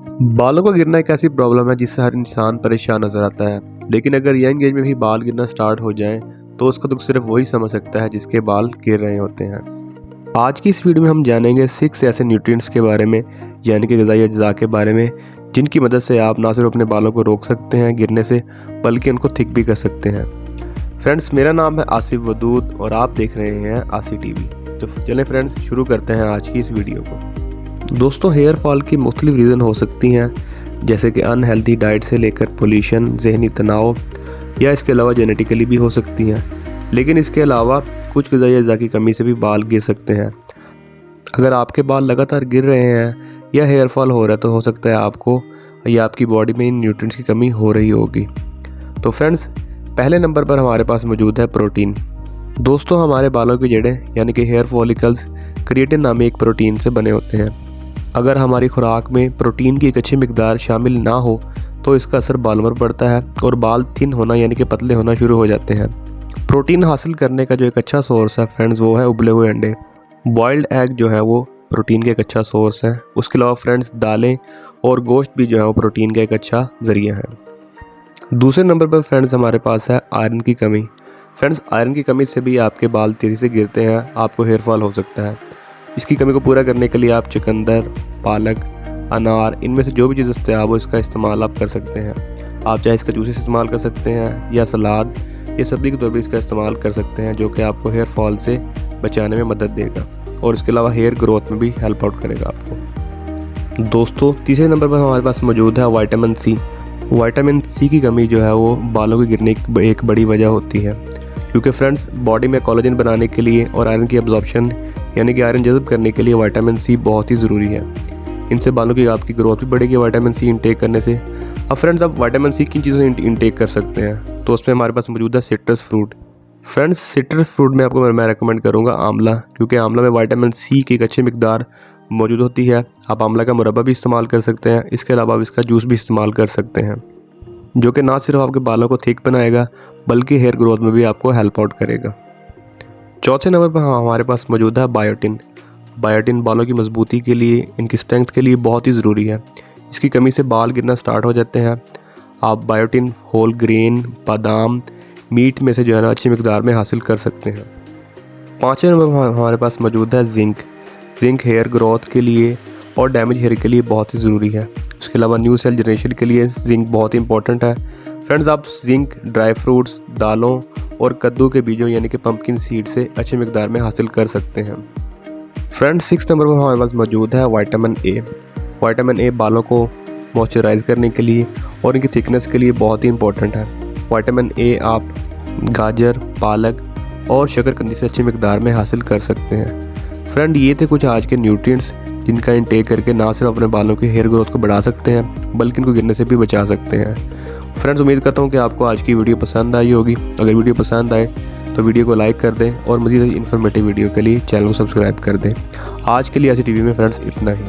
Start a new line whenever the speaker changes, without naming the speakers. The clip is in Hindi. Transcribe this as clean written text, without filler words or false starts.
बालों का गिरना एक ऐसी प्रॉब्लम है जिससे हर इंसान परेशान नजर आता है, लेकिन अगर यंग एज में भी बाल गिरना स्टार्ट हो जाएं तो उसका दुख सिर्फ वही समझ सकता है जिसके बाल गिर रहे होते हैं। आज की इस वीडियो में हम जानेंगे 6 ऐसे न्यूट्रिएंट्स के बारे में, यानी कि ग़िज़ाई अज्जा के बारे में, जिनकी मदद से आप ना सिर्फ अपने बालों को रोक सकते हैं गिरने से, बल्कि उनको थिक भी कर सकते हैं। फ्रेंड्स, मेरा नाम है आसिफ वदूद और आप देख रहे हैं आसी टीवी। तो चलें फ्रेंड्स, शुरू करते हैं आज की इस वीडियो को। दोस्तों, हेयर फॉल की मुख्तलिफ रीज़न हो सकती हैं, जैसे कि अनहेल्दी डाइट से लेकर पोल्यूशन, जहनी तनाव, या इसके अलावा जेनेटिकली भी हो सकती हैं। लेकिन इसके अलावा कुछ ग़िज़ाई अज्जा की कमी से भी बाल गिर सकते हैं। अगर आपके बाल लगातार गिर रहे हैं या हेयर फॉल हो रहा है तो हो सकता है आपको या आपकी बॉडी में इन न्यूट्रिएंट्स की कमी हो रही होगी। तो फ्रेंड्स, पहले नंबर पर हमारे पास मौजूद है प्रोटीन। दोस्तों, हमारे बालों की जड़ें यानी कि हेयर फॉलिकल्स क्रिएटिन नामी एक प्रोटीन से बने होते हैं। अगर हमारी खुराक में प्रोटीन की एक अच्छी मिकदार शामिल ना हो तो इसका असर बालों पर पड़ता है और बाल थिन होना यानी कि पतले होना शुरू हो जाते हैं। प्रोटीन हासिल करने का जो एक अच्छा सोर्स है फ्रेंड्स, वो है उबले हुए अंडे। बॉइल्ड एग जो है वो प्रोटीन का एक अच्छा सोर्स है। उसके अलावा फ्रेंड्स, दालें और गोश्त भी जो है वो प्रोटीन का एक अच्छा ज़रिया है। दूसरे नंबर पर फ्रेंड्स हमारे पास है आयरन की कमी। फ्रेंड्स, आयरन की कमी से भी आपके बाल तेज़ी से गिरते हैं, आपको हेयर फॉल हो सकता है। इसकी कमी को पूरा करने के लिए आप चुकंदर, पालक, अनार, इनमें से जो भी चीज़ दस्तियाब हो इसका इस्तेमाल आप कर सकते हैं। आप चाहे इसका जूस इस्तेमाल कर सकते हैं या सलाद या सब्ज़ी के तौर पर इसका इस्तेमाल कर सकते हैं, जो कि आपको हेयर फॉल से बचाने में मदद देगा और इसके अलावा हेयर ग्रोथ में भी हेल्प आउट करेगा आपको। दोस्तों, तीसरे नंबर पर हमारे पास मौजूद है विटामिन सी। विटामिन सी की कमी जो है वो बालों के गिरने की एक बड़ी वजह होती है, क्योंकि फ्रेंड्स, बॉडी में कोलेजन बनाने के लिए और आयरन की एब्जॉर्प्शन यानी कि आयरन जज़ब करने के लिए विटामिन सी बहुत ही ज़रूरी है। इनसे बालों की आपकी ग्रोथ भी बढ़ेगी विटामिन सी इंटेक करने से। अब फ्रेंड्स, आप विटामिन सी किन चीज़ों से इंटेक कर सकते हैं, तो उसमें हमारे पास मौजूद है citrus fruit. Friends, citrus fruit में आपको मैं रेकमेंड करूँगा आंवला, क्योंकि आंवला में विटामिन सी की एक अच्छी मिकदार मौजूद होती है। आप आंवला का मुरब्बा भी इस्तेमाल कर सकते हैं। इसके अलावा आप इसका जूस भी इस्तेमाल कर सकते हैं, जो कि ना सिर्फ आपके बालों को थिक बनाएगा बल्कि हेयर ग्रोथ में भी आपको हेल्प आउट करेगा। चौथे नंबर पर हमारे पास मौजूद है बायोटिन। बायोटिन बालों की मजबूती के लिए, इनकी स्ट्रेंथ के लिए बहुत ही ज़रूरी है। इसकी कमी से बाल गिरना स्टार्ट हो जाते हैं। आप बायोटिन होल ग्रेन, बादाम, मीट में से जो है ना अच्छी मिकदार में हासिल कर सकते हैं। पाँचवें नंबर पर हमारे पास मौजूद है जिंक। जिंक हेयर ग्रोथ के लिए और डैमेज हेयर के लिए बहुत ही ज़रूरी है। उसके अलावा न्यू सेल जनरेशन के लिए जिंक बहुत ही इंपॉर्टेंट है। फ्रेंड्स, आप जिंक ड्राई फ्रूट्स, दालों और कद्दू के बीजों यानी कि पंपकिन सीड से अच्छी मिकदार में हासिल कर सकते हैं। फ्रेंड्स, 6 नंबर पर हमारे पास मौजूद है विटामिन ए। विटामिन ए बालों को मॉइस्चराइज करने के लिए और इनकी थिकनेस के लिए बहुत ही इंपॉर्टेंट है। विटामिन ए आप गाजर, पालक और शकरकंदी से अच्छी मिकदार में हासिल कर सकते हैं। फ्रेंड, ये थे कुछ आज के न्यूट्रिएंट्स जिनका इंटेक करके ना सिर्फ अपने बालों की हेयर ग्रोथ को बढ़ा सकते हैं बल्कि इनको गिरने से भी बचा सकते हैं। फ्रेंड्स, उम्मीद करता हूँ कि आपको आज की वीडियो पसंद आई होगी। अगर वीडियो पसंद आए तो वीडियो को लाइक कर दें और मज़ीद इन्फॉर्मेटिव वीडियो के लिए चैनल को सब्सक्राइब कर दें। आज के लिए आसी टीवी में फ्रेंड्स इतना ही।